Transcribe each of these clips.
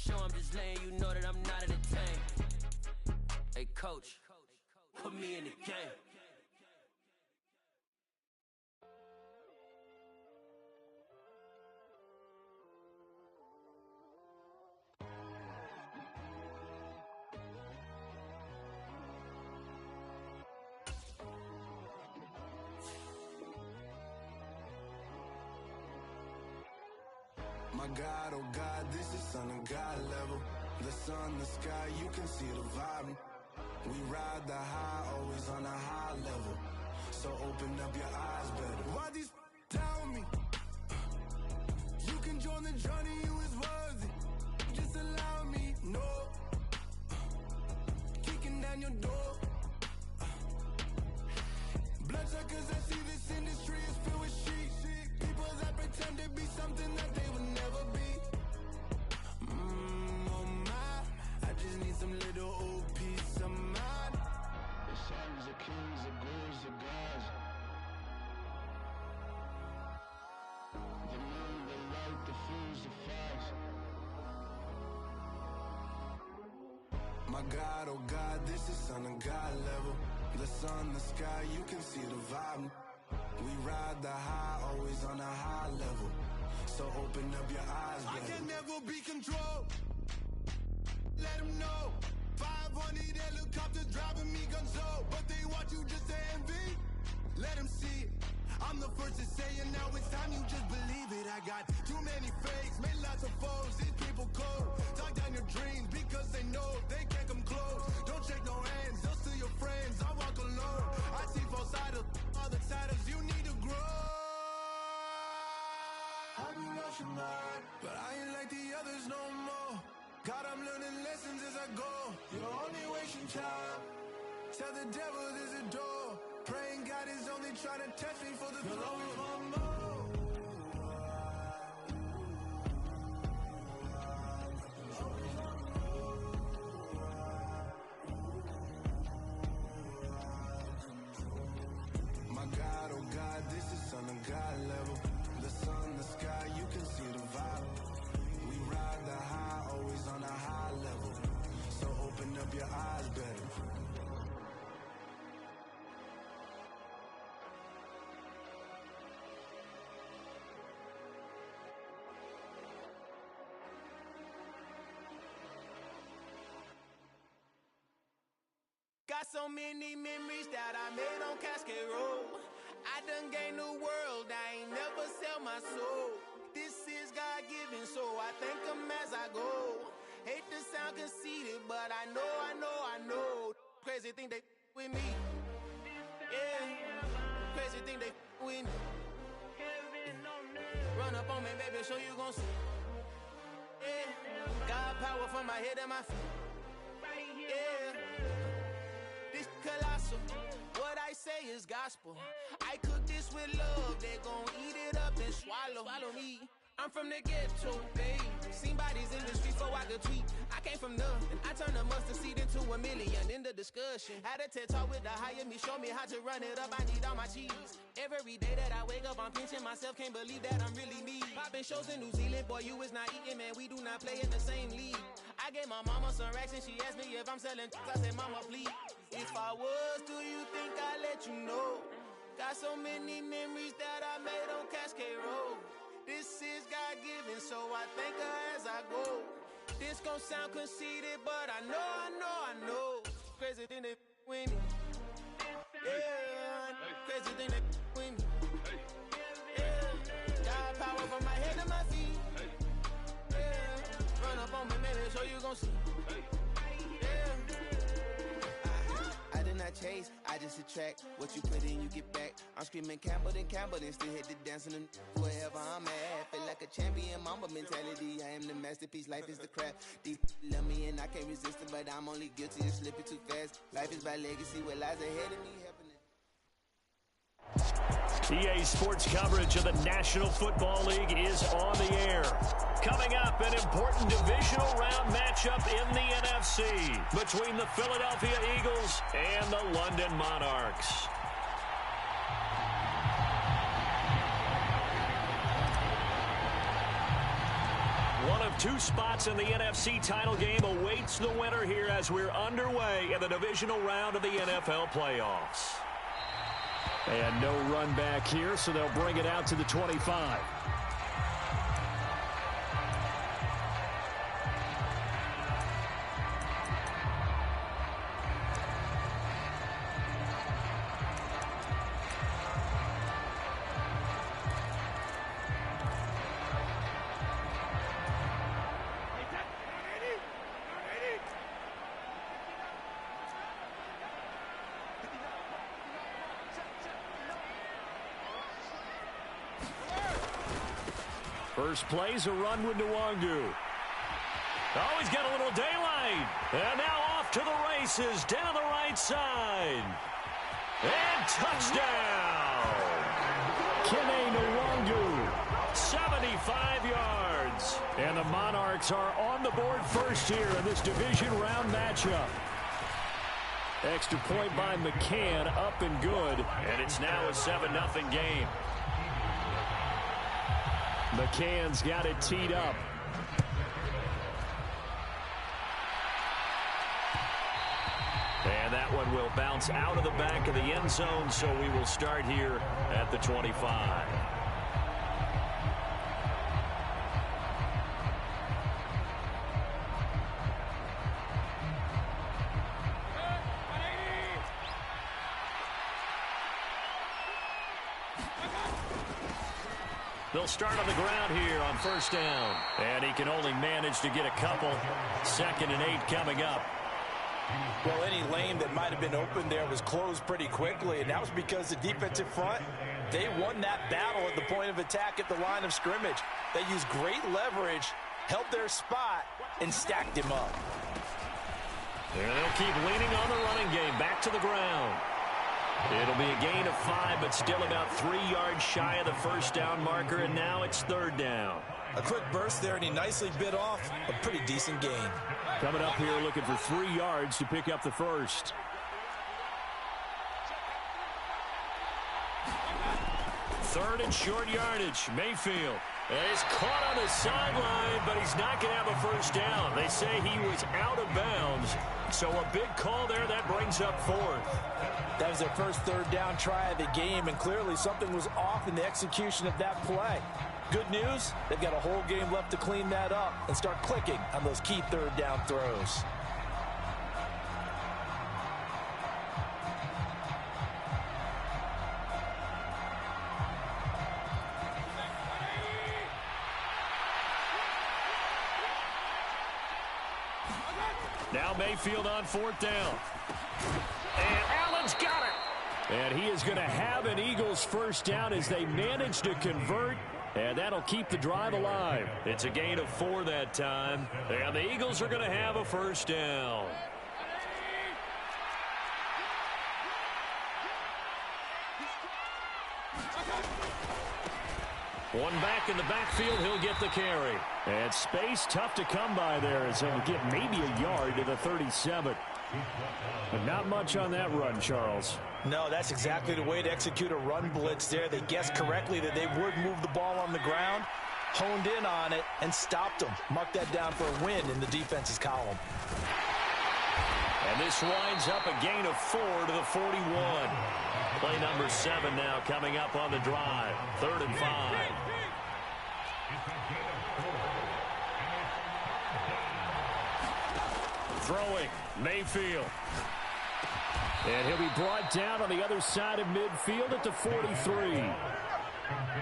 show, I'm just letting you know that I'm not in the tank. Hey, coach, put me in the game. My God, oh God, this is Son of God level. The sun, the sky, you can see the vibe. We ride the high, always on a high level. So open up your eyes better. Why these tell me? You can join the journey, you is worthy. Just allow me, no. Kicking down your door. Bloodsuckers, I see this industry is filled with shit. People that pretend to be something that they would never be. Oh my, I just need some little old peace of mind. The sons, the kings, the gurus, the gods. The moon, the light, the fools, the facts. My God, oh God, this is Son of God level. The sun, the sky, you can see the vibe. We ride the high, always on a high level. So open up your eyes, baby. I can never be controlled. Let them know. 500 helicopters driving me gonzo. But they want you just to envy. Let them see it. I'm the first to say it, now it's time you just believe it. I got too many fakes, made lots of foes. These people cold. Talk down your dreams because they know they can't come close. Don't shake no hands, they'll steal your friends. I walk alone. I see false idols, all the titles. You need to grow. I've been rushing mine, but I ain't like the others no more. God, I'm learning lessons as I go. You're only wasting time. Tell the devil there's a door. Praying God is only trying to test me for the glory for more. My God, oh God, this is Son of God level. The sun, the sky, you can see the vibe. We ride the high, always on a high level. So open up your eyes better. Got so many memories that I made on Cascade Road. I done gained the world, I ain't never sell my soul. This is God-given, so I thank him as I go. Hate to sound conceited, but I know. Crazy thing they with me. Yeah, crazy thing they with me. Run up on me, baby, show you gon' see. Yeah, God power from my head and my feet. Yeah. This colossal, what I say is gospel. I cook this with love, they gon' eat it up and swallow me. I'm from the ghetto, babe. Seen bodies in the streets so I could tweet. I came from nothing, I turned a mustard seed into a million. In the discussion, had a TED talk with the higher me. Show me how to run it up, I need all my cheese. Every day that I wake up, I'm pinching myself. Can't believe that I'm really me. Popping shows in New Zealand, boy, you is not eating, man. We do not play in the same league. I gave my mama some racks and she asked me if I'm selling. I said, mama, please. If I was, do you think I'd let you know? Got so many memories that I made on Cascade Road. This is God-given, so I thank her as I go. This gon' sound conceited, but I know. Crazy thing they with me. Yeah, crazy thing they with me. Yeah, God power from my head to my feet. Yeah, run up on me, man, so you gon' see. I did not chase, I just attract. What you put in, you get back. I'm screaming Campbell, then still hit the dancing and wherever I'm at. Feel like a champion, mamba mentality. I am the masterpiece, life is the crap. Deep love me and I can't resist it, but I'm only guilty of slipping too fast. Life is by legacy, what lies ahead of me happening. EA Sports coverage of the National Football League is on the air. Coming up, an important divisional round matchup in the NFC between the Philadelphia Eagles and the London Monarchs. One of of two spots in the NFC title game awaits the winner here as we're underway in the divisional round of the NFL playoffs. And no run back here, so they'll bring it out to the 25. First play's a run with Nwangu. Oh, he's got a little daylight. And now off to the races down the right side. And touchdown. Kene Nwangu, 75 yards. And the Monarchs are on the board first here in this division round matchup. Extra point by McCann, up and good. And it's now a 7-0 game. McCann's got it teed up. And that one will bounce out of the back of the end zone, so we will start here at the 25. They'll start on the ground here on first down. And he can only manage to get a couple. 2nd and 8 coming up. Well, any lane that might have been open there was closed pretty quickly, and that was because the defensive front, they won that battle at the point of attack at the line of scrimmage. They used great leverage, held their spot, and stacked him up. And they'll keep leaning on the running game. Back to the ground. It'll be a gain of 5, but still about 3 yards shy of the first down marker, and now it's 3rd down. A quick burst there, and he nicely bit off a pretty decent gain. Coming up here looking for 3 yards to pick up the first. 3rd and short yardage. Mayfield is caught on the sideline, but he's not going to have a first down. They say he was out of bounds, so a big call there. That brings up 4th. That was their first 3rd down try of the game, and clearly something was off in the execution of that play. Good news, they've got a whole game left to clean that up and start clicking on those key 3rd down throws. Now Mayfield on 4th down. And Allen's got it. And he is going to have an Eagles first down as they manage to convert. And that'll keep the drive alive. It's a gain of 4 that time. And the Eagles are going to have a first down. One back in the backfield, he'll get the carry. And space tough to come by there as he'll get maybe a yard to the 37. But not much on that run, Charles. No, that's exactly the way to execute a run blitz there. They guessed correctly that they would move the ball on the ground, honed in on it, and stopped them. Mark that down for a win in the defense's column. And this winds up a gain of 4 to the 41. Play number 7 now coming up on the drive. 3rd and 5. Throwing, Mayfield. And he'll be brought down on the other side of midfield at the 43.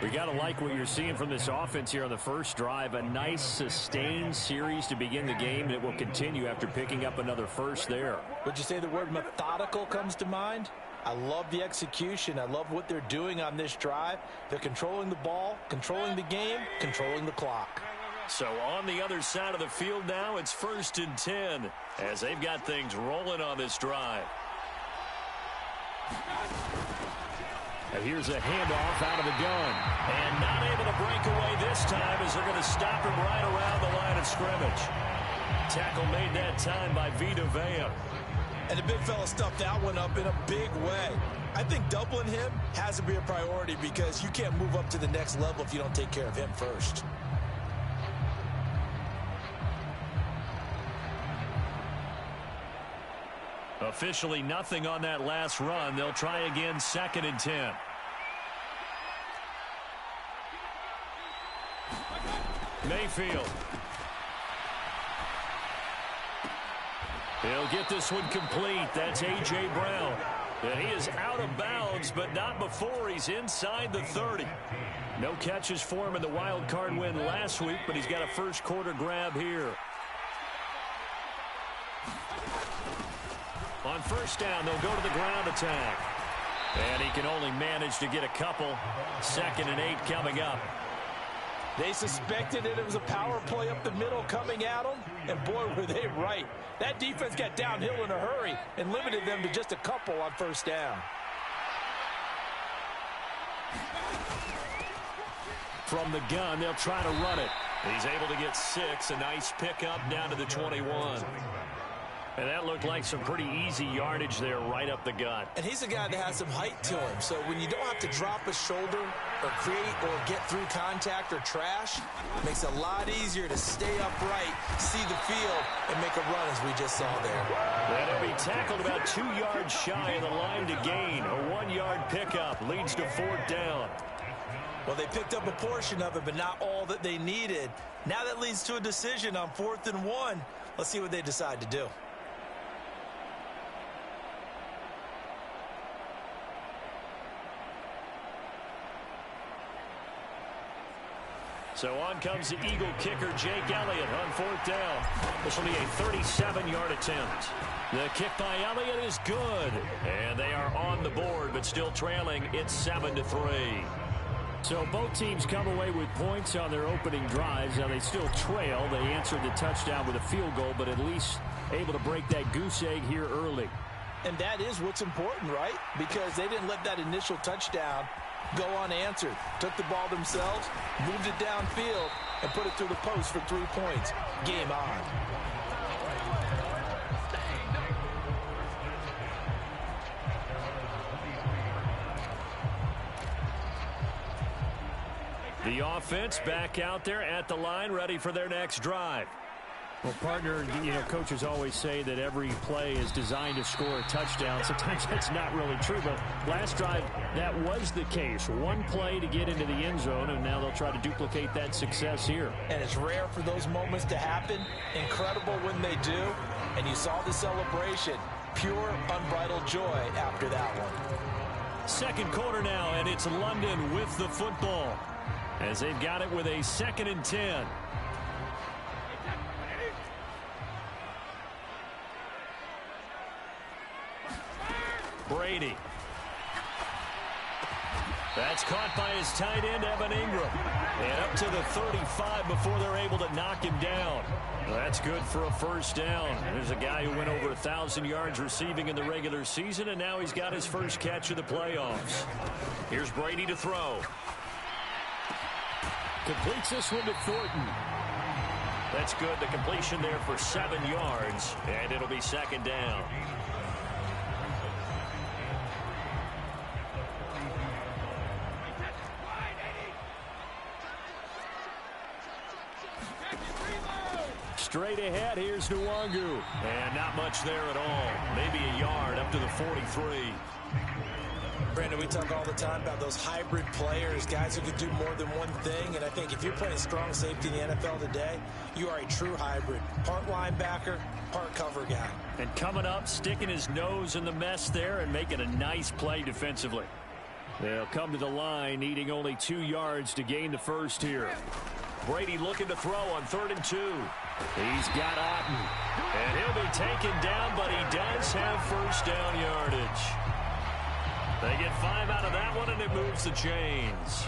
We got to like what you're seeing from this offense here on the first drive. A nice, sustained series to begin the game that will continue after picking up another first there. Would you say the word methodical comes to mind? I love the execution. I love what they're doing on this drive. They're controlling the ball, controlling the game, controlling the clock. So on the other side of the field now, it's 1st and 10 as they've got things rolling on this drive. And here's a handoff out of the gun. And not able to break away this time as they're going to stop him right around the line of scrimmage. Tackle made that time by Vita Vea. And the big fella stuffed that one up in a big way. I think doubling him has to be a priority because you can't move up to the next level if you don't take care of him first. Officially nothing on that last run. They'll try again, 2nd and 10. Mayfield. He'll get this one complete. That's A.J. Brown. And he is out of bounds, but not before he's inside the 30. No catches for him in the wild card win last week, but he's got a first quarter grab here. On first down, they'll go to the ground attack. And he can only manage to get a couple. 2nd and 8 coming up. They suspected that it was a power play up the middle coming at them, and boy, were they right. That defense got downhill in a hurry and limited them to just a couple on first down. From the gun, they'll try to run it. He's able to get 6. A nice pickup down to the 21. And that looked like some pretty easy yardage there right up the gut. And he's a guy that has some height to him. So when you don't have to drop a shoulder or create or get through contact or trash, it makes it a lot easier to stay upright, see the field, and make a run as we just saw there. And he'll be tackled about 2 yards shy of the line to gain. A 1-yard pickup leads to 4th down. Well, they picked up a portion of it, but not all that they needed. Now that leads to a decision on 4th and 1. Let's see what they decide to do. So on comes the Eagle kicker, Jake Elliott, on 4th down. This will be a 37-yard attempt. The kick by Elliott is good. And they are on the board, but still trailing. It's 7-3. So both teams come away with points on their opening drives. Now they still trail. They answered the touchdown with a field goal, but at least able to break that goose egg here early. And that is what's important, right? Because they didn't let that initial touchdown go unanswered. Took the ball themselves, moved it downfield, and put it through the post for 3 points. Game on. The offense back out there at the line, ready for their next drive. Well, partner, coaches always say that every play is designed to score a touchdown. Sometimes that's not really true, but last drive, that was the case. One play to get into the end zone, and now they'll try to duplicate that success here. And it's rare for those moments to happen. Incredible when they do. And you saw the celebration. Pure, unbridled joy after that one. Second quarter now, and it's London with the football, as they've got it with a 2nd and 10. Brady. That's caught by his tight end, Evan Ingram. And up to the 35 before they're able to knock him down. Well, that's good for a first down. There's a guy who went over 1,000 yards receiving in the regular season, and now he's got his first catch of the playoffs. Here's Brady to throw. Completes this one to Thornton. That's good. The completion there for 7 yards, and it'll be 2nd down. Straight ahead, here's Nwangu. And not much there at all. Maybe a yard up to the 43. Brandon, we talk all the time about those hybrid players, guys who can do more than one thing. And I think if you're playing strong safety in the NFL today, you are a true hybrid. Part linebacker, part cover guy. And coming up, sticking his nose in the mess there and making a nice play defensively. They'll come to the line, needing only 2 yards to gain the first here. Brady looking to throw on 3rd and 2. He's got Otten. And he'll be taken down, but he does have first down yardage. They get 5 out of that one, and it moves the chains.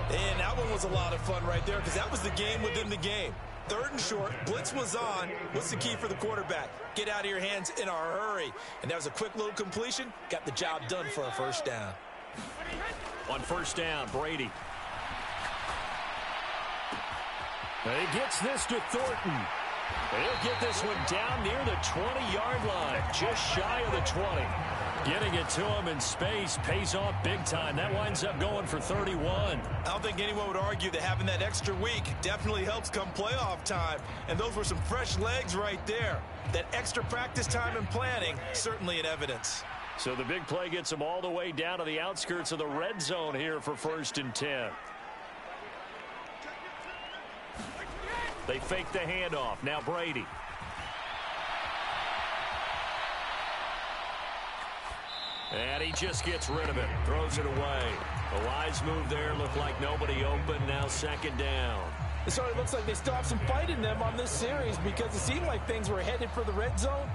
And that one was a lot of fun right there, because that was the game within the game. 3rd and short, blitz was on. What's the key for the quarterback? Get out of your hands in a hurry. And that was a quick little completion. Got the job done for a first down. On first down, Brady. He gets this to Thornton. He'll get this one down near the 20-yard line, just shy of the 20. Getting it to him in space pays off big time. That winds up going for 31. I don't think anyone would argue that having that extra week definitely helps come playoff time. And those were some fresh legs right there. That extra practice time and planning, certainly in evidence. So the big play gets them all the way down to the outskirts of the red zone here for 1st and 10. They fake the handoff. Now Brady. And he just gets rid of it. Throws it away. A wise move there. Looked like nobody open. Now 2nd down. It sort of looks like they still have some fight in them on this series because it seemed like things were headed for the red zone.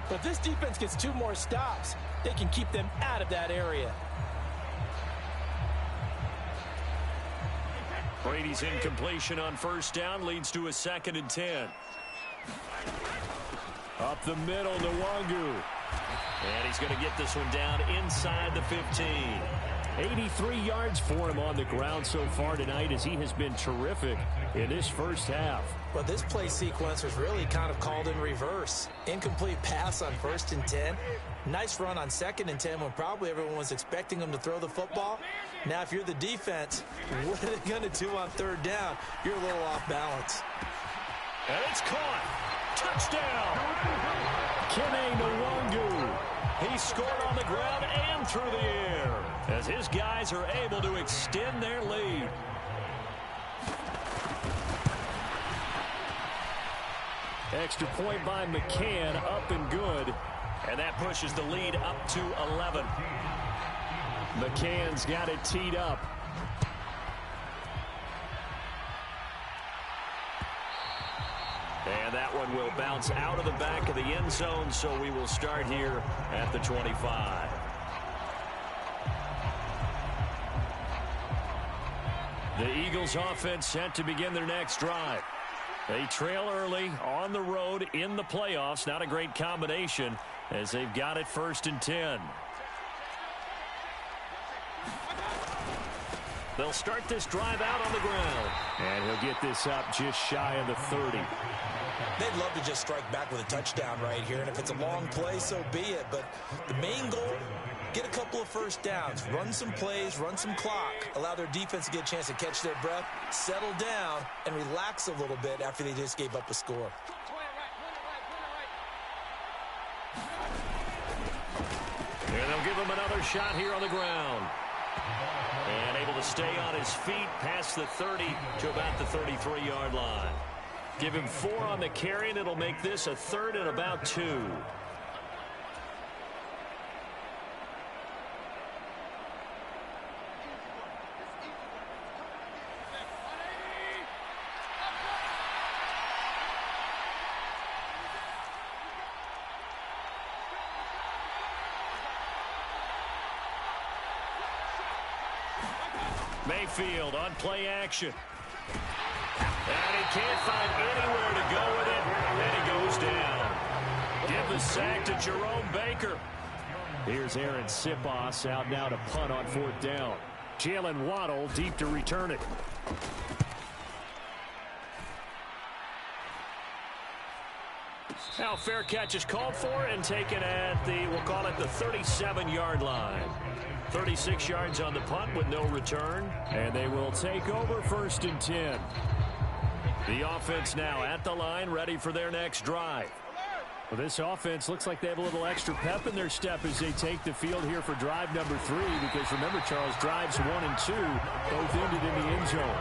But if this defense gets 2 more stops, they can keep them out of that area. Brady's incompletion on 1st down leads to a 2nd and 10. Up the middle, Nwangu. And he's going to get this one down inside the 15. 83 yards for him on the ground so far tonight as he has been terrific in this first half. But this play sequence was really kind of called in reverse. Incomplete pass on 1st and 10. Nice run on 2nd and 10 when probably everyone was expecting him to throw the football. Now, if you're the defense, what are they going to do on 3rd down? You're a little off balance. And it's caught. Touchdown. Kene Nwangu. He scored on the ground and through the air as his guys are able to extend their lead. Extra point by McCann, up and good. And that pushes the lead up to 11. McCann's got it teed up. And that one will bounce out of the back of the end zone, so we will start here at the 25. The Eagles offense set to begin their next drive. They trail early on the road in the playoffs. Not a great combination as they've got it 1st and 10. They'll start this drive out on the ground. And he'll get this up just shy of the 30. They'd love to just strike back with a touchdown right here. And if it's a long play, so be it. But the main goal, get a couple of 1st downs. Run some plays, run some clock. Allow their defense to get a chance to catch their breath, settle down, and relax a little bit after they just gave up a score. And they'll give him another shot here on the ground. And able to stay on his feet past the 30 to about the 33-yard line. Give him 4 on the carry, and it'll make this a 3rd and about 2. Mayfield on play action. And he can't find anywhere to go with it. And he goes down. Give the sack to Jerome Baker. Here's Aaron Sipos out now to punt on 4th down. Jalen Waddle deep to return it. Now fair catch is called for and taken at the, we'll call it the 37-yard line. 36 yards on the punt with no return. And they will take over 1st and 10. The offense now at the line, ready for their next drive. Well, this offense looks like they have a little extra pep in their step as they take the field here for drive number 3. Because remember, Charles, drives 1 and 2 both ended in the end zone.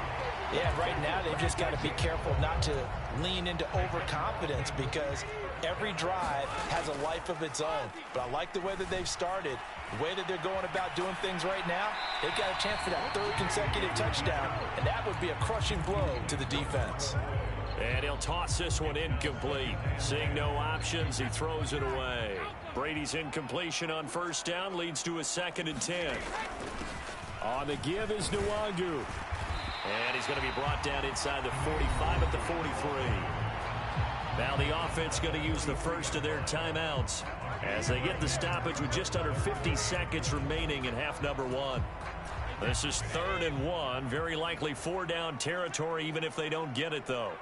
Yeah, right now they've just got to be careful not to lean into overconfidence because every drive has a life of its own. But I like the way that they've started, the way that they're going about doing things right now. They've got a chance for that 3rd consecutive touchdown, and that would be a crushing blow to the defense. And he'll toss this one incomplete. Seeing no options, he throws it away. Brady's incompletion on 1st down leads to a 2nd and 10. On the give is Nwangu. And he's going to be brought down inside the 45 at the 43. Now the offense going to use the first of their timeouts as they get the stoppage with just under 50 seconds remaining in half number 1. This is 3rd and 1. Very likely 4-down territory even if they don't get it, though.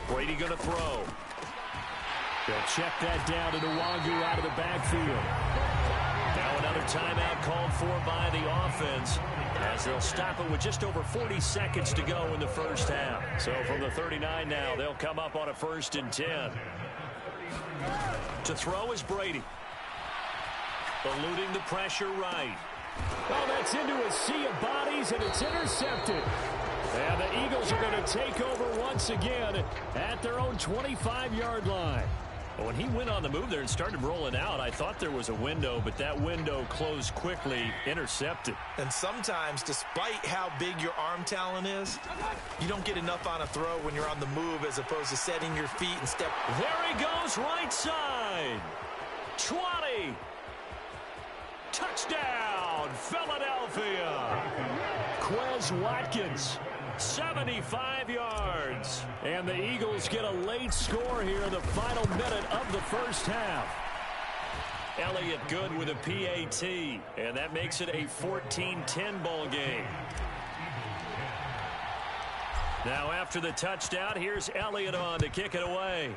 Brady going to throw. They'll check that down to Nwangu out of the backfield. Now another timeout called for by the offense as they'll stop it with just over 40 seconds to go in the first half. So from the 39 now, they'll come up on a 1st and 10. To throw is Brady. Eluding the pressure right. Oh, that's into a sea of bodies, and it's intercepted. And the Eagles are going to take over once again at their own 25-yard line. When he went on the move there and started rolling out, I thought there was a window, but that window closed quickly, intercepted. And sometimes, despite how big your arm talent is, you don't get enough on a throw when you're on the move as opposed to setting your feet and step. There he goes, right side. 20. Touchdown, Philadelphia. Quez Watkins. 75 yards. And the Eagles get a late score here in the final minute of the first half. Elliott good with a PAT, and that makes it a 14-10 ball game. Now after the touchdown, here's Elliott on to kick it away.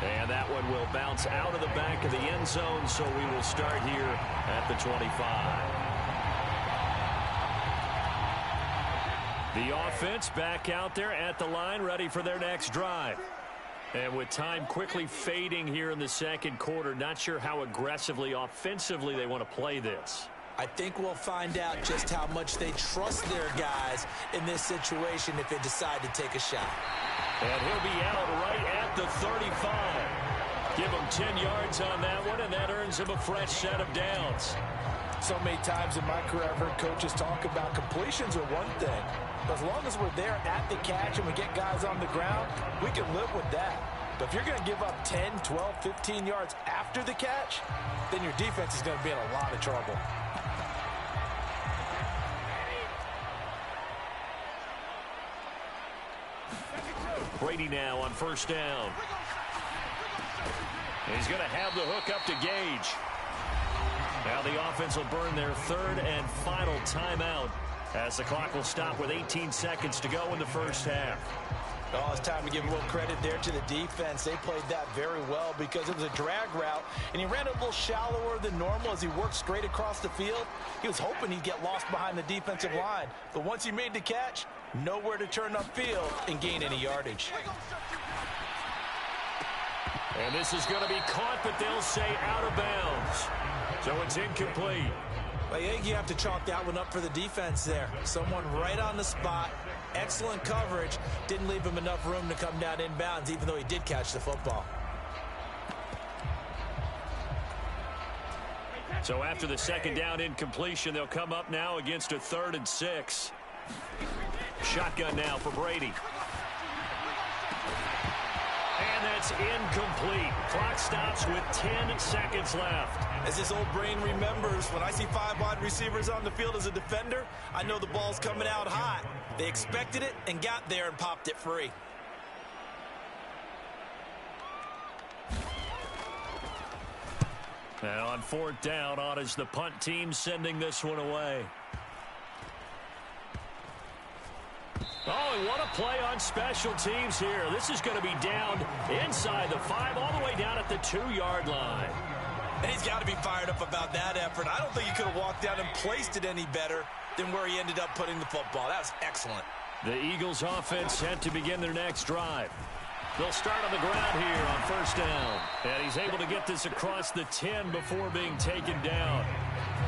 And that one will bounce out of the back of the end zone, so we will start here at the 25. The offense back out there at the line, ready for their next drive. And with time quickly fading here in the second quarter, not sure how aggressively, offensively they want to play this. I think we'll find out just how much they trust their guys in this situation if they decide to take a shot. And he'll be out right at the 35. Give him 10 yards on that one, and that earns him a fresh set of downs. So many times in my career, I've heard coaches talk about completions are one thing. But as long as we're there at the catch and we get guys on the ground, we can live with that. But if you're going to give up 10, 12, 15 yards after the catch, then your defense is going to be in a lot of trouble. Brady now on first down. He's going to have the hook up to Gage. Now the offense will burn their third and final timeout as the clock will stop with 18 seconds to go in the first half. Oh, it's time to give a little credit there to the defense. They played that very well because it was a drag route, and he ran it a little shallower than normal as he worked straight across the field. He was hoping he'd get lost behind the defensive line, but once he made the catch, nowhere to turn upfield and gain any yardage. And this is going to be caught, but they'll say out of bounds. So it's incomplete. I think you have to chalk that one up for the defense there. Someone right on the spot. Excellent coverage. Didn't leave him enough room to come down inbounds, even though he did catch the football. So after the second down incompletion, they'll come up now against a 3rd and 6. Shotgun now for Brady. And that's incomplete. Clock stops with 10 seconds left. As his old brain remembers, when I see 5 wide receivers on the field as a defender, I know the ball's coming out hot. They expected it and got there and popped it free. Now on 4th down, on is the punt team sending this one away. Oh, and what a play on special teams here. This is going to be down inside the 5, all the way down at the 2-yard line. And he's got to be fired up about that effort. I don't think he could have walked down and placed it any better than where he ended up putting the football. That was excellent. The Eagles offense set to begin their next drive. They'll start on the ground here on 1st down. And he's able to get this across the 10 before being taken down.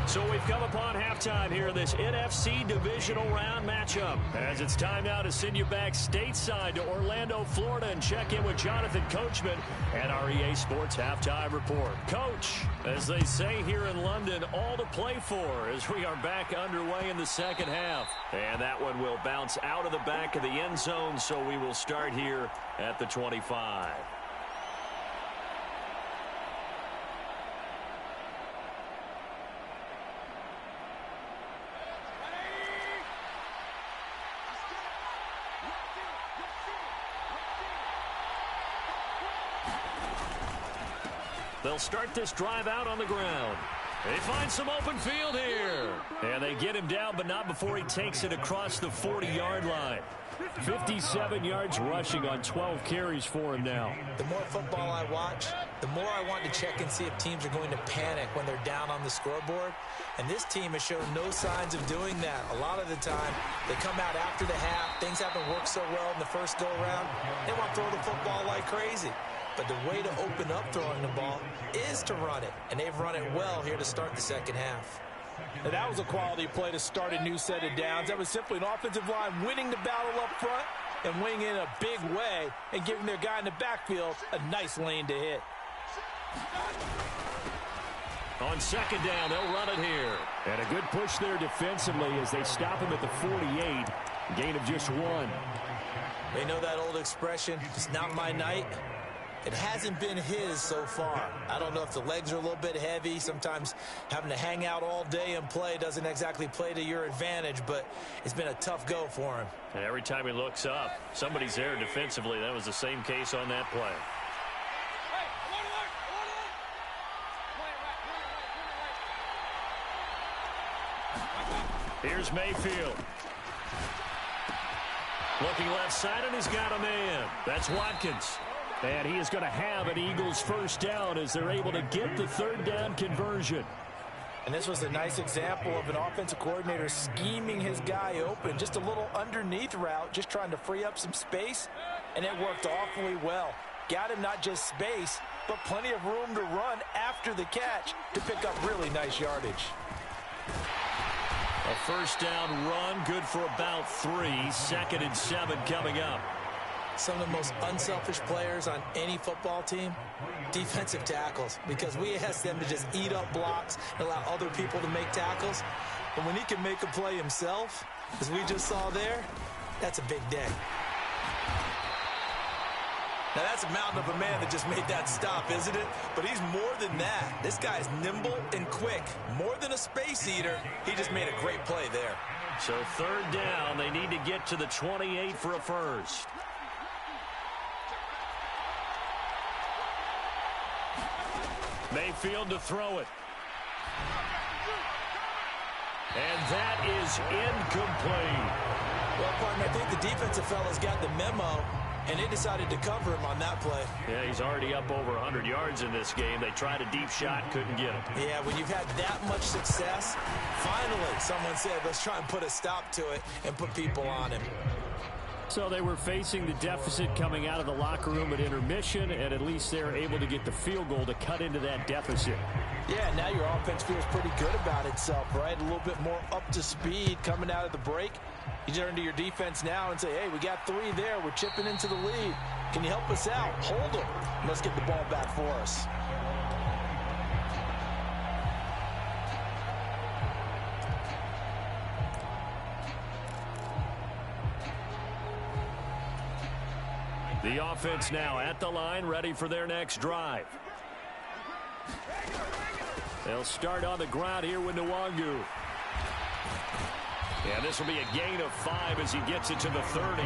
So we've come upon halftime here in this NFC Divisional Round matchup. As it's time now to send you back stateside to Orlando, Florida, and check in with Jonathan Coachman and our EA Sports Halftime Report. Coach, as they say here in London, all to play for as we are back underway in the second half. And that one will bounce out of the back of the end zone, so we will start here at the 25. They'll start this drive out on the ground. They find some open field here. And And they get him down, but not before he takes it across the 40-yard line. 57 yards rushing on 12 carries for him now. The more football I watch, the more I want to check and see if teams are going to panic when they're down on the scoreboard. And this team has shown no signs of doing that. A lot of the time, they come out after the half. Things haven't worked so well in the first go-around. They want to throw the football like crazy. But the way to open up throwing the ball is to run it. And they've run it well here to start the second half. Now that was a quality play to start a new set of downs. That was simply an offensive line winning the battle up front and winning in a big way and giving their guy in the backfield a nice lane to hit. On second down, they'll run it here. And a good push there defensively as they stop him at the 48. Gain of just 1. They know that old expression, it's not my night. It hasn't been his so far. I don't know if the legs are a little bit heavy. Sometimes having to hang out all day and play doesn't exactly play to your advantage, but it's been a tough go for him. And every time he looks up, somebody's there defensively. That was the same case on that play. Here's Mayfield. Looking left side, and he's got a man. That's Watkins. And he is going to have an Eagles first down as they're able to get the third down conversion. And this was a nice example of an offensive coordinator scheming his guy open. Just a little underneath route, just trying to free up some space. And it worked awfully well. Got him not just space, but plenty of room to run after the catch to pick up really nice yardage. A first down run, good for about 3. 2nd and 7 coming up. Some of the most unselfish players on any football team, defensive tackles, because we ask them to just eat up blocks and allow other people to make tackles. But when he can make a play himself, as we just saw there, that's a big day. Now that's a mountain of a man that just made that stop, isn't it? But he's more than that. This guy's nimble and quick. More than a space eater, he just made a great play there. So third down, they need to get to the 28 for a first. Mayfield to throw it. And that is incomplete. Well, partner, I think the defensive fella's got the memo, and they decided to cover him on that play. Yeah, he's already up over 100 yards in this game. They tried a deep shot, couldn't get him. Yeah, when you've had that much success, finally someone said, let's try and put a stop to it and put people on him. So they were facing the deficit coming out of the locker room at intermission, and at least they were able to get the field goal to cut into that deficit. Yeah, now your offense feels pretty good about itself, right? A little bit more up to speed coming out of the break. You turn to your defense now and say, hey, we got 3 there. We're chipping into the lead. Can you help us out? Hold them. Let's get the ball back for us. The offense now at the line, ready for their next drive. They'll start on the ground here with Nwangu. And this will be a gain of 5 as he gets it to the 30.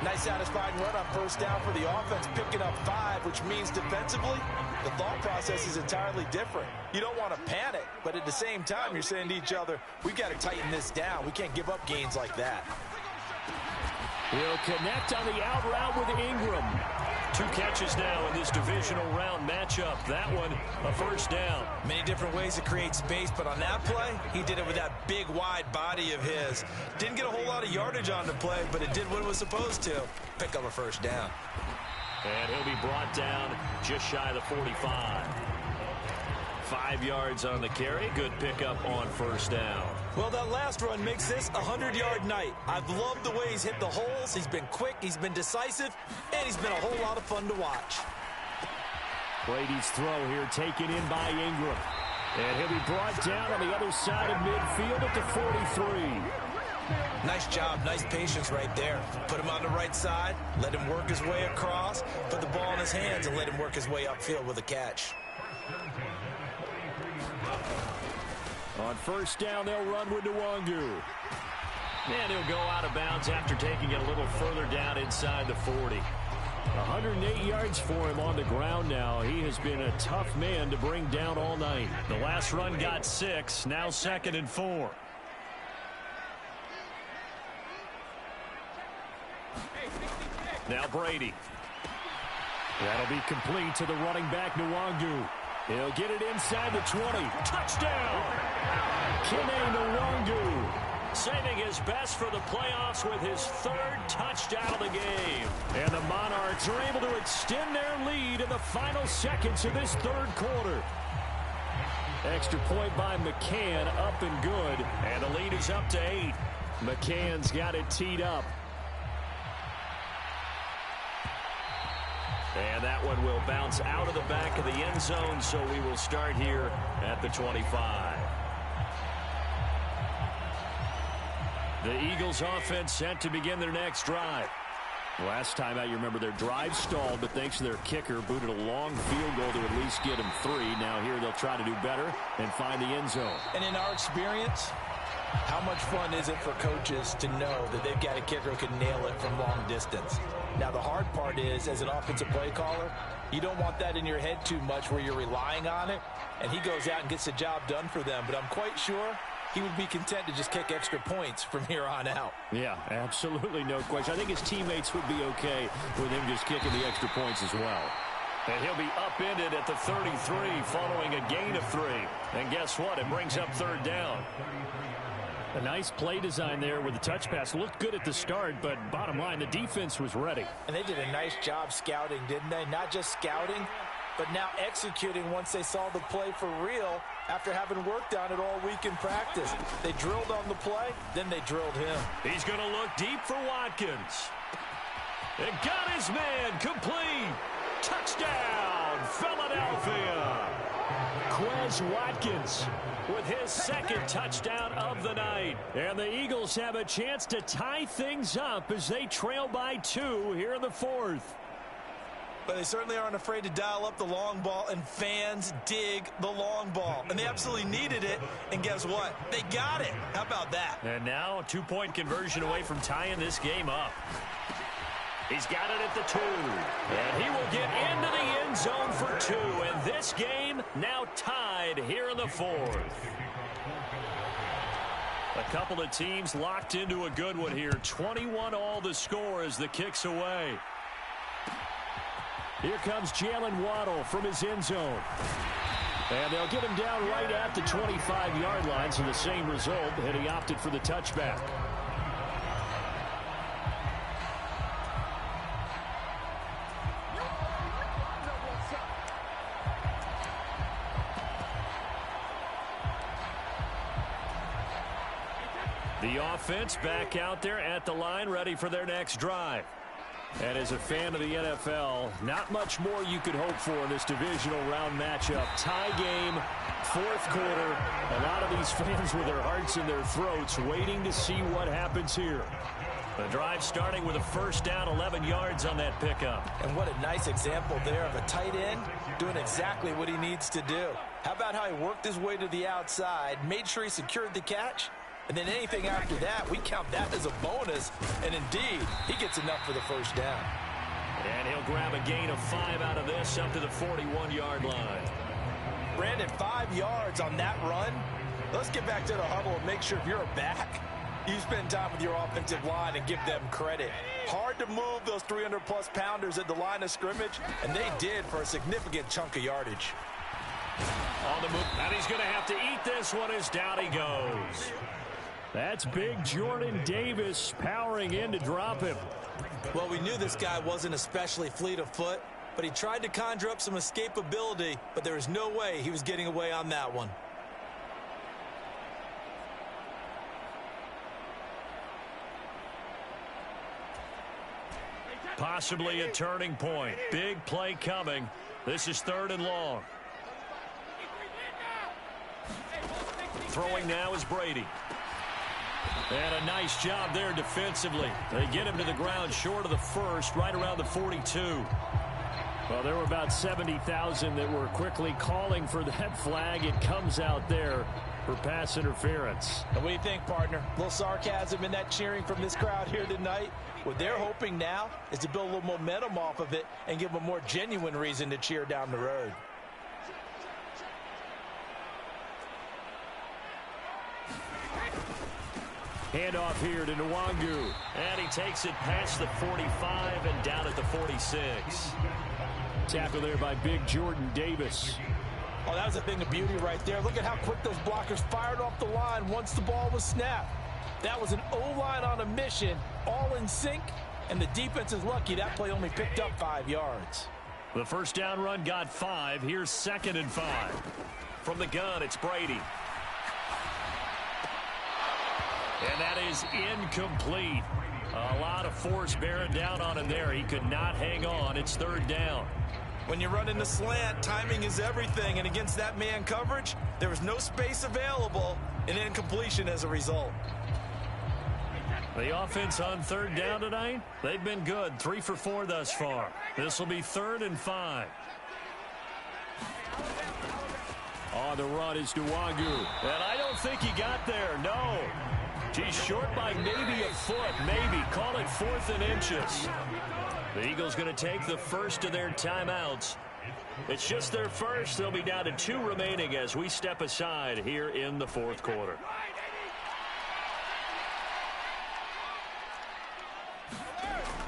Nice satisfying run on first down for the offense, picking up 5, which means defensively, the thought process is entirely different. You don't want to panic, but at the same time, you're saying to each other, we've got to tighten this down. We can't give up gains like that. He'll connect on the out route with Ingram. 2 catches now in this divisional round matchup. That one, a first down. Many different ways to create space, but on that play, he did it with that big, wide body of his. Didn't get a whole lot of yardage on the play, but it did what it was supposed to. Pick up a first down. And he'll be brought down just shy of the 45. 5 yards on the carry. Good pickup on first down. Well, that last run makes this a 100-yard night. I've loved the way he's hit the holes. He's been quick, he's been decisive, and he's been a whole lot of fun to watch. Brady's throw here taken in by Ingram. And he'll be brought down on the other side of midfield at the 43. Nice job, nice patience right there. Put him on the right side, let him work his way across, put the ball in his hands, and let him work his way upfield with a catch. On first down, they'll run with Nwangu. And he'll go out of bounds after taking it a little further down inside the 40. 108 yards for him on the ground now. He has been a tough man to bring down all night. The last run got 6, now 2nd and 4. Now Brady. That'll be complete to the running back, Nwangu. He'll get it inside the 20. Touchdown! Kene Nwangu. Saving his best for the playoffs with his 3rd touchdown of the game. And the Monarchs are able to extend their lead in the final seconds of this 3rd quarter. Extra point by McCann, up and good. And the lead is up to 8. McCann's got it teed up. And that one will bounce out of the back of the end zone, so we will start here at the 25. The Eagles offense set to begin their next drive. Last time out, you remember their drive stalled, but thanks to their kicker, booted a long field goal to at least get them 3. Now here they'll try to do better and find the end zone. And in our experience, how much fun is it for coaches to know that they've got a kicker who can nail it from long distance? Now, the hard part is, as an offensive play caller, you don't want that in your head too much where you're relying on it, and he goes out and gets the job done for them. But I'm quite sure he would be content to just kick extra points from here on out. Yeah, absolutely, no question. I think his teammates would be okay with him just kicking the extra points as well. And he'll be upended at the 33 following a gain of 3. And guess what? It brings up 3rd down. A nice play design there with the touch pass. Looked good at the start, but bottom line, the defense was ready. And they did a nice job scouting, didn't they? Not just scouting, but now executing once they saw the play for real after having worked on it all week in practice. They drilled on the play, then they drilled him. He's going to look deep for Watkins. It got his man complete. Touchdown, Philadelphia. Quez Watkins with his 2nd touchdown of the night. And the Eagles have a chance to tie things up as they trail by 2 here in the 4th. But they certainly aren't afraid to dial up the long ball, and fans dig the long ball. And they absolutely needed it, and guess what? They got it. How about that? And now a 2-point conversion away from tying this game up. He's got it at the 2. And he will get into the end zone for 2. And this game now tied here in the 4th. A couple of teams locked into a good one here. 21 all the score as the kick's away. Here comes Jalen Waddle from his end zone. And they'll get him down right at the 25-yard line, so the same result, and he opted for the touchback. The offense back out there at the line, ready for their next drive. And as a fan of the NFL, not much more you could hope for in this divisional round matchup. Tie game, 4th quarter. A lot of these fans with their hearts in their throats waiting to see what happens here. The drive starting with a 1st down, 11 yards on that pickup. And what a nice example there of a tight end doing exactly what he needs to do. How about how he worked his way to the outside, made sure he secured the catch, and then anything after that, we count that as a bonus. And indeed, he gets enough for the 1st down. And he'll grab a gain of 5 out of this up to the 41-yard line. Brandon, 5 yards on that run. Let's get back to the huddle and make sure if you're a back, you spend time with your offensive line and give them credit. Hard to move those 300-plus pounders at the line of scrimmage, and they did for a significant chunk of yardage. On the move, and he's going to have to eat this one as down he goes. That's big Jordan Davis powering in to drop him. Well, we knew this guy wasn't especially fleet of foot, but he tried to conjure up some escapability, but there was no way he was getting away on that one. Possibly a turning point. Big play coming. This is 3rd and long. Throwing now is Brady. And a nice job there defensively. They get him to the ground short of the 1st, right around the 42. Well, there were about 70,000 that were quickly calling for that flag. It comes out there for pass interference. And what do you think, partner? A little sarcasm in that cheering from this crowd here tonight. What they're hoping now is to build a little momentum off of it and give them a more genuine reason to cheer down the road. Handoff here to Nwangu. And he takes it past the 45 and down at the 46. Tackle there by big Jordan Davis. Oh, that was a thing of beauty right there. Look at how quick those blockers fired off the line once the ball was snapped. That was an O-line on a mission, all in sync, and the defense is lucky that play only picked up 5 yards. The first down run got 5. Here's 2nd and 5. From the gun, it's Brady. And that is incomplete. A lot of force bearing down on him there. He could not hang on. It's 3rd down. When you're running the slant, timing is everything. And against that man coverage, there was no space available, and incompletion as a result. The offense on 3rd down tonight, they've been good. 3 for 4 thus far. This will be 3rd and 5. On the run is Nwangu. And I don't think he got there, no. He's short by maybe a foot, maybe. Call it 4th and inches. The Eagles going to take the first of their timeouts. It's just their first. They'll be down to 2 remaining as we step aside here in the 4th quarter.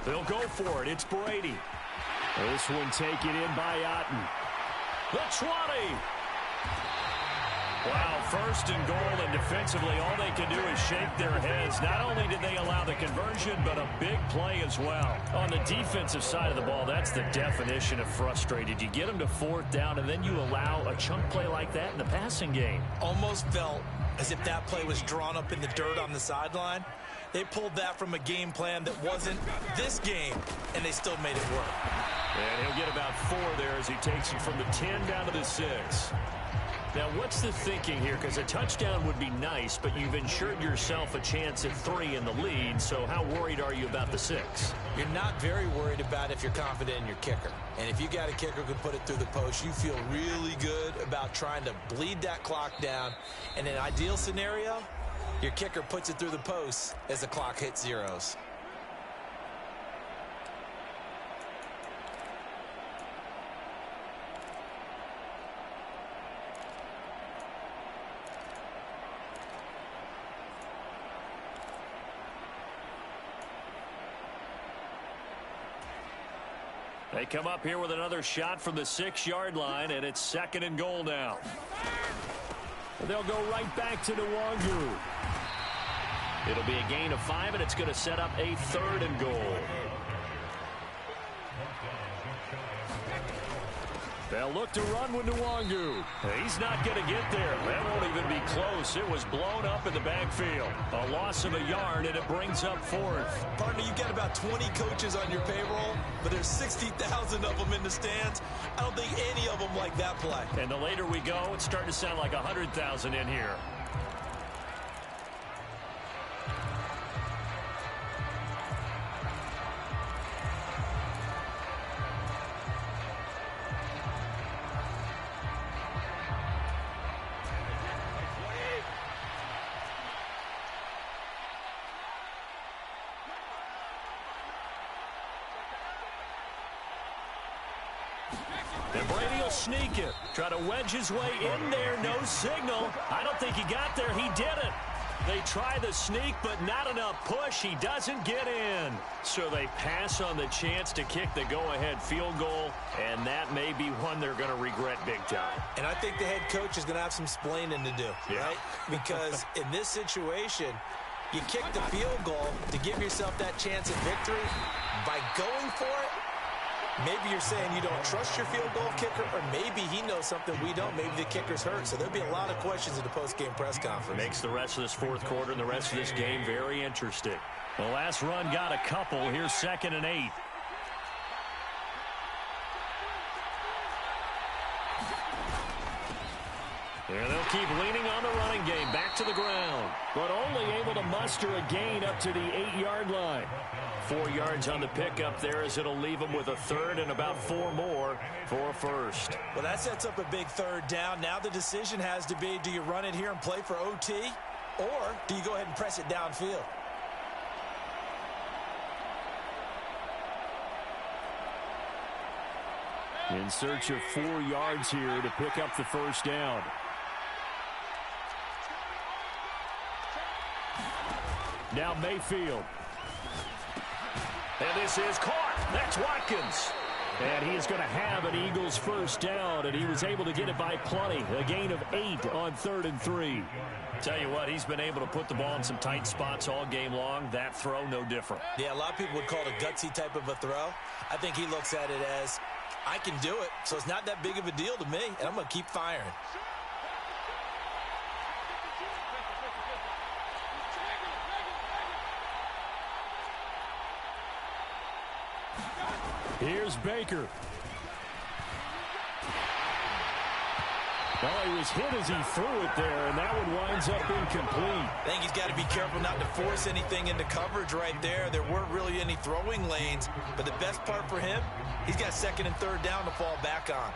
They'll go for it. It's Brady. This one taken in by Otten. The 20. Wow, 1st and goal, and defensively all they can do is shake their heads. Not only did they allow the conversion, but a big play as well. On the defensive side of the ball, that's the definition of frustrated. You get them to 4th down, and then you allow a chunk play like that in the passing game. Almost felt as if that play was drawn up in the dirt on the sideline. They pulled that from a game plan that wasn't this game, and they still made it work. And he'll get about 4 there as he takes it from the 10 down to the 6. Now, what's the thinking here? Because a touchdown would be nice, but you've ensured yourself a chance at 3 in the lead, so how worried are you about the 6? You're not very worried about if you're confident in your kicker. And if you got a kicker who can put it through the post, you feel really good about trying to bleed that clock down. In an ideal scenario, your kicker puts it through the post as the clock hits zeros. They come up here with another shot from the 6-yard line, and it's 2nd and goal now. They'll go right back to Nwangu. It'll be a gain of 5, and it's going to set up a 3rd and goal. They'll look to run with Nwangu. He's not going to get there. That won't even be close. It was blown up in the backfield. A loss of a yard, and it brings up 4th. Partner, you've got about 20 coaches on your payroll, but there's 60,000 of them in the stands. I don't think any of them like that play. And the later we go, it's starting to sound like 100,000 in here. And Brady will sneak it. Try to wedge his way in there. No signal. I don't think he got there. He did it. They try the sneak, but not enough push. He doesn't get in. So they pass on the chance to kick the go-ahead field goal, and that may be one they're going to regret big time. And I think the head coach is going to have some splaining to do, right? Because in this situation, you kick the field goal to give yourself that chance at victory. By going for it, maybe you're saying you don't trust your field goal kicker, or maybe he knows something we don't. Maybe the kicker's hurt. So there'll be a lot of questions in the post-game press conference. Makes the rest of this 4th quarter and the rest of this game very interesting. The last run got a couple. Here's 2nd and 8. And they'll keep leaning on the running game. Back to the ground. But only able to muster a gain up to the 8-yard line. 4 yards on the pickup there as it'll leave them with a third and about 4 more for a first. Well, that sets up a big third down. Now the decision has to be, do you run it here and play for OT? Or do you go ahead and press it downfield? In search of 4 yards here to pick up the first down. Now Mayfield. And this is caught. That's Watkins. And he is going to have an Eagles first down, and he was able to get it by plenty. A gain of 8 on 3rd and 3. Tell you what, he's been able to put the ball in some tight spots all game long. That throw, no different. Yeah, a lot of people would call it a gutsy type of a throw. I think he looks at it as, I can do it, so it's not that big of a deal to me, and I'm going to keep firing. Here's Baker. Well, he was hit as he threw it there, and that one winds up incomplete. I think he's got to be careful not to force anything into coverage right there. There weren't really any throwing lanes, but the best part for him, he's got 2nd and 3rd down to fall back on.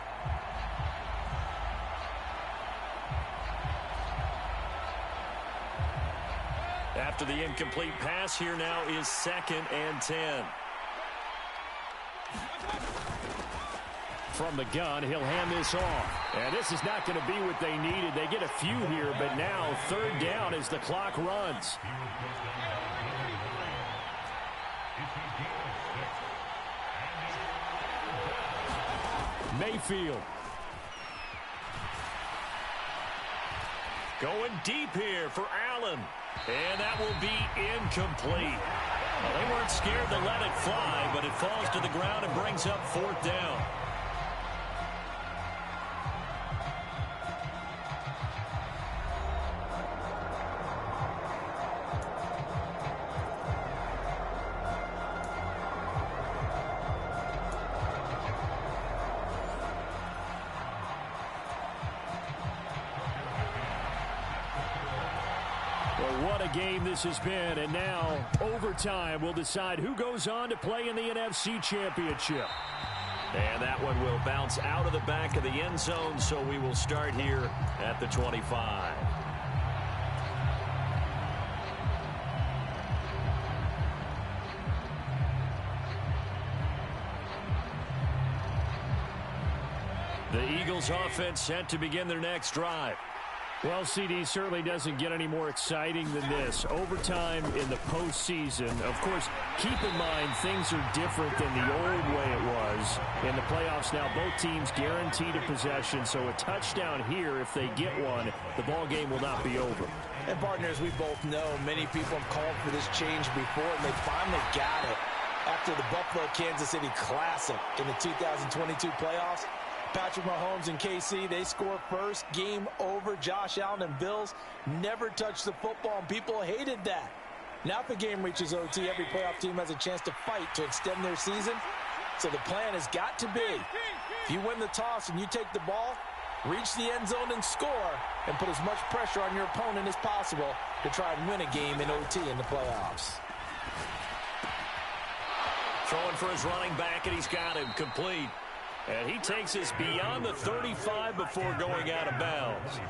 After the incomplete pass, here now is 2nd and 10. From the gun, he'll hand this off. And this is not going to be what they needed. They get a few here, but now 3rd down as the clock runs. Mayfield. Going deep here for Allen. And that will be incomplete. Well, they weren't scared to let it fly, but it falls to the ground and brings up 4th down. What a game this has been, and now overtime will decide who goes on to play in the NFC Championship. And that one will bounce out of the back of the end zone, so we will start here at the 25. The Eagles offense set to begin their next drive. Well, CD certainly doesn't get any more exciting than this. Overtime in the postseason. Of course, keep in mind things are different than the old way it was. In the playoffs now, both teams guaranteed a possession, so a touchdown here, if they get one, the ball game will not be over. And partners, we both know many people have called for this change before, and they finally got it. After the Buffalo-Kansas City Classic in the 2022 playoffs, Patrick Mahomes and KC, they score first. Game over. Josh Allen and Bills never touched the football, and people hated that. Now if the game reaches OT, every playoff team has a chance to fight to extend their season. So the plan has got to be, if you win the toss and you take the ball, reach the end zone and score, and put as much pressure on your opponent as possible to try and win a game in OT in the playoffs. Throwing for his running back, and he's got him complete. And he takes us beyond the 35 before going out of bounds.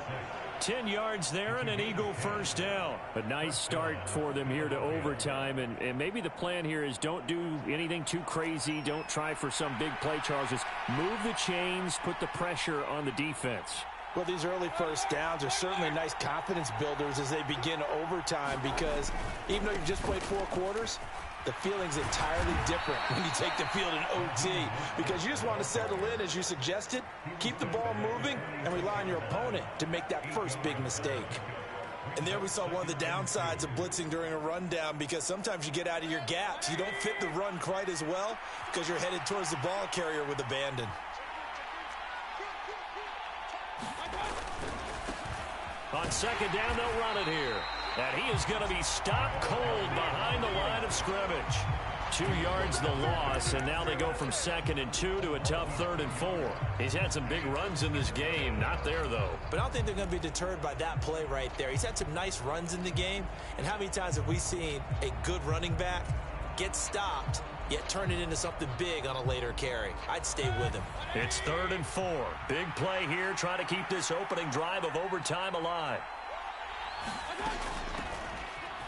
10 yards there and an Eagle first down. A nice start for them here to overtime. And maybe the plan here is don't do anything too crazy. Don't try for some big play, Charles. Just move the chains, put the pressure on the defense. Well, these early first downs are certainly nice confidence builders as they begin overtime, because even though you've just played 4 quarters, the feeling's entirely different when you take the field in OT, because you just want to settle in, as you suggested, keep the ball moving, and rely on your opponent to make that first big mistake. And there we saw one of the downsides of blitzing during a rundown, because sometimes you get out of your gaps. You don't fit the run quite as well because you're headed towards the ball carrier with abandon. On second down, they'll run it here. And he is going to be stopped cold behind the line of scrimmage. 2 yards the loss, and now they go from 2nd and 2 to a tough 3rd and 4. He's had some big runs in this game. Not there, though. But I don't think they're going to be deterred by that play right there. He's had some nice runs in the game, and how many times have we seen a good running back get stopped, yet turn it into something big on a later carry? I'd stay with him. It's 3rd and 4. Big play here, trying to keep this opening drive of overtime alive.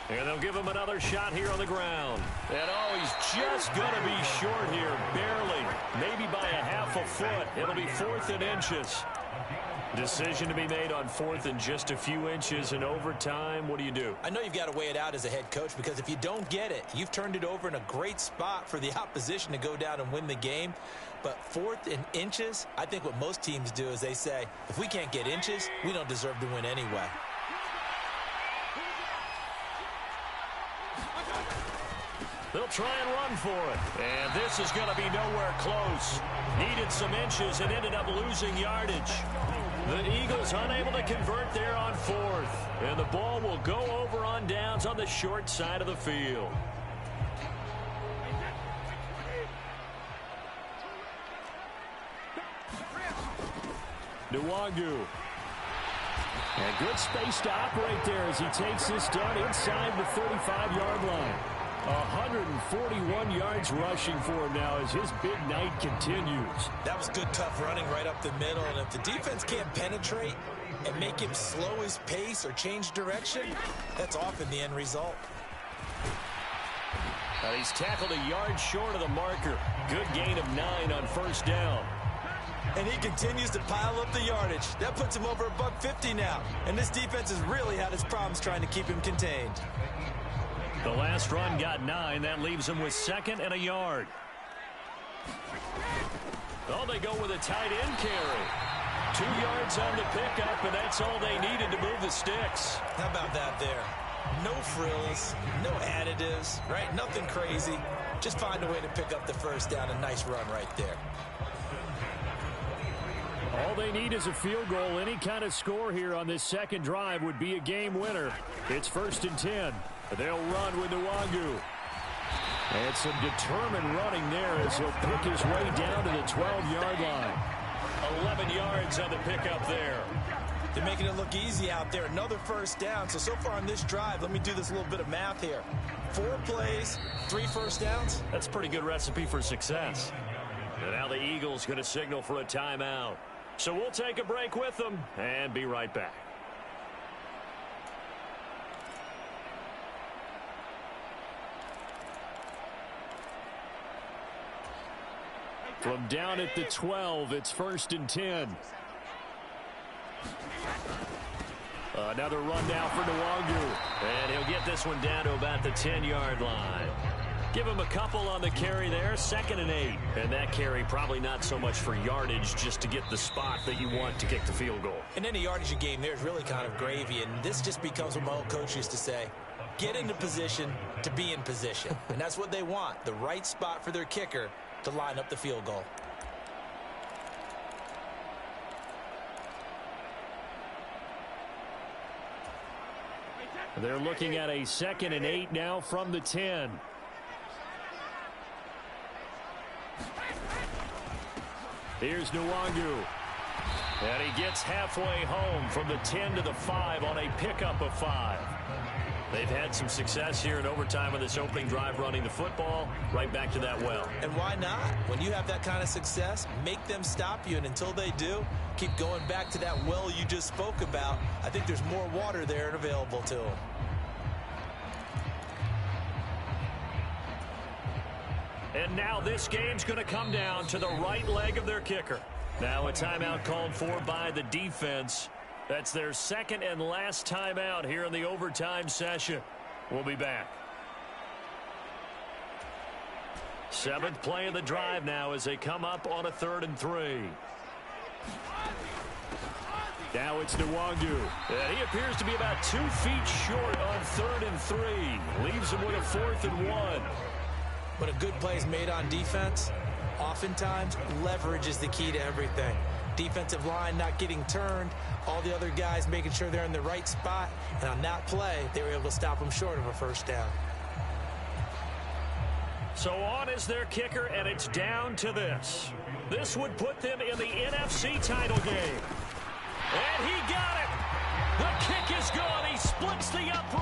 And they'll give him another shot here on the ground. And, oh, he's just going to be short here, barely. Maybe by a half a foot. It'll be 4th and inches. Decision to be made on 4th and just a few inches in overtime. What do you do? I know you've got to weigh it out as a head coach, because if you don't get it, you've turned it over in a great spot for the opposition to go down and win the game. But 4th and inches, I think what most teams do is they say, if we can't get inches, we don't deserve to win anyway. They'll try and run for it. And this is going to be nowhere close. Needed some inches and ended up losing yardage. The Eagles unable to convert there on 4th. And the ball will go over on downs on the short side of the field. Nwangu. And good space to operate there as he takes this down inside the 35-yard line. 141 yards rushing for him now as his big night continues. That was good, tough running right up the middle. And if the defense can't penetrate and make him slow his pace or change direction, that's often the end result. Now he's tackled a yard short of the marker. Good gain of 9 on 1st down. And he continues to pile up the yardage. That puts him over $150 now. And this defense has really had its problems trying to keep him contained. The last run got 9. That leaves him with 2nd and a yard. Oh, they go with a tight end carry. 2 yards on the pickup, and that's all they needed to move the sticks. How about that there? No frills, no additives, right? Nothing crazy. Just find a way to pick up the 1st down. A nice run right there. All they need is a field goal. Any kind of score here on this 2nd drive would be a game winner. It's 1st and 10. They'll run with Nwangu. And some determined running there as he'll pick his way down to the 12-yard line. 11 yards on the pickup there. They're making it look easy out there. Another 1st down. So far on this drive, let me do this little bit of math here. 4 plays, 3 1st downs. That's a pretty good recipe for success. And now the Eagles going to signal for a timeout. So we'll take a break with them and be right back. From down at the 12, it's 1st and 10. Another run now for Nwangu. And he'll get this one down to about the 10-yard line. Give him a couple on the carry there, 2nd and 8. And that carry probably not so much for yardage, just to get the spot that you want to kick the field goal. In any yardage game, there's really kind of gravy. And this just becomes what my old coach used to say. Get into position to be in position. And that's what they want, the right spot for their kicker to line up the field goal. They're looking at a 2nd and 8 now from the 10. Here's Nwangu. And he gets halfway home from the 10 to the 5 on a pickup of 5. They've had some success here in overtime on this opening drive running the football. Right back to that well. And why not? When you have that kind of success, make them stop you. And until they do, keep going back to that well you just spoke about. I think there's more water there and available to them. And now this game's going to come down to the right leg of their kicker. Now a timeout called for by the defense. That's their 2nd and last timeout here in the overtime session. We'll be back. 7th play of the drive now as they come up on a 3rd and 3. Now it's Nwangu. And he appears to be about 2 feet short on 3rd and 3. Leaves him with a 4th and 1. When a good play is made on defense, oftentimes leverage is the key to everything. Defensive line not getting turned, all the other guys making sure they're in the right spot, and on that play, they were able to stop them short of a 1st down. So on is their kicker, and it's down to this. This would put them in the NFC title game. And he got it. The kick is good. He splits the upright.